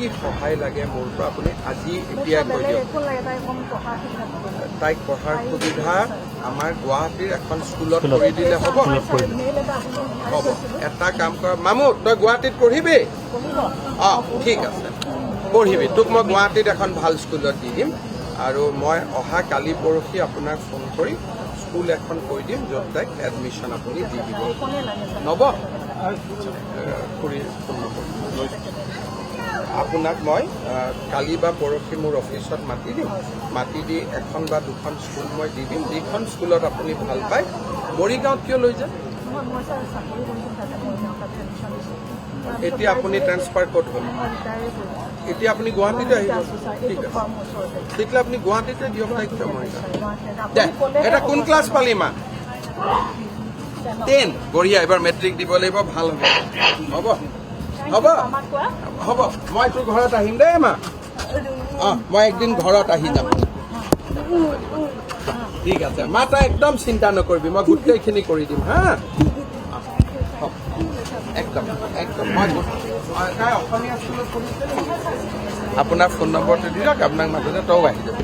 কি সহায় লাগে মোৰ পৰা আপুনি আজি এতিয়াই কৈ দিয়ক। তাইক পঢ়াৰ সুবিধা আমাৰ গুৱাহাটীৰ এখন স্কুলত কৰি দিলে হ'ব। হ'ব, এটা কাম কৰ মামু, তই গুৱাহাটীত পঢ়িবি? ঠিক আছে, পঢ়িবি। তোক মই গুৱাহাটীত এখন ভাল স্কুলত দি দিম আৰু মই অহা কালি পৰহি আপোনাক ফোন কৰি স্কুল এখন কৈ দিম য'ত তাইক এডমিশ্যন আপুনি দি দিব। নব আপোনাক মই কালি বা পৰহি মোৰ অফিচত মাতি দিম, মাতি দি এখন বা দুখন স্কুল মই দি দিম, যিখন স্কুলত আপুনি ভাল পায়। মৰিগাঁৱত কিয় লৈ যায়? এতিয়া আপুনি ট্ৰেন্সফাৰ ক'ত হ'ল? এতিয়া আপুনি গুৱাহাটীতে আহিব। ঠিক আছে, তেতিয়াহ'লে আপুনি গুৱাহাটীতে দিয়ক তাইক। দে, এটা কোন ক্লাছ পালি মা? 10। বঢ়িয়া, এবাৰ মেট্ৰিক দিব লাগিব, ভাল হ'ব। হ'ব হ'ব, মই তোৰ ঘৰত আহিম দেই মা। মই একদিন ঘৰত আহি যাম। ঠিক আছে মা, তই একদম চিন্তা নকৰিবি, মই গোটেইখিনি কৰি দিম। হা, একদম একদম। তাই অসমীয়া স্কুলত পঢ়িছে। আপোনাৰ ফোন নম্বৰটো দিয়ক, আপোনাক মাতিলে তইও আহি যাব।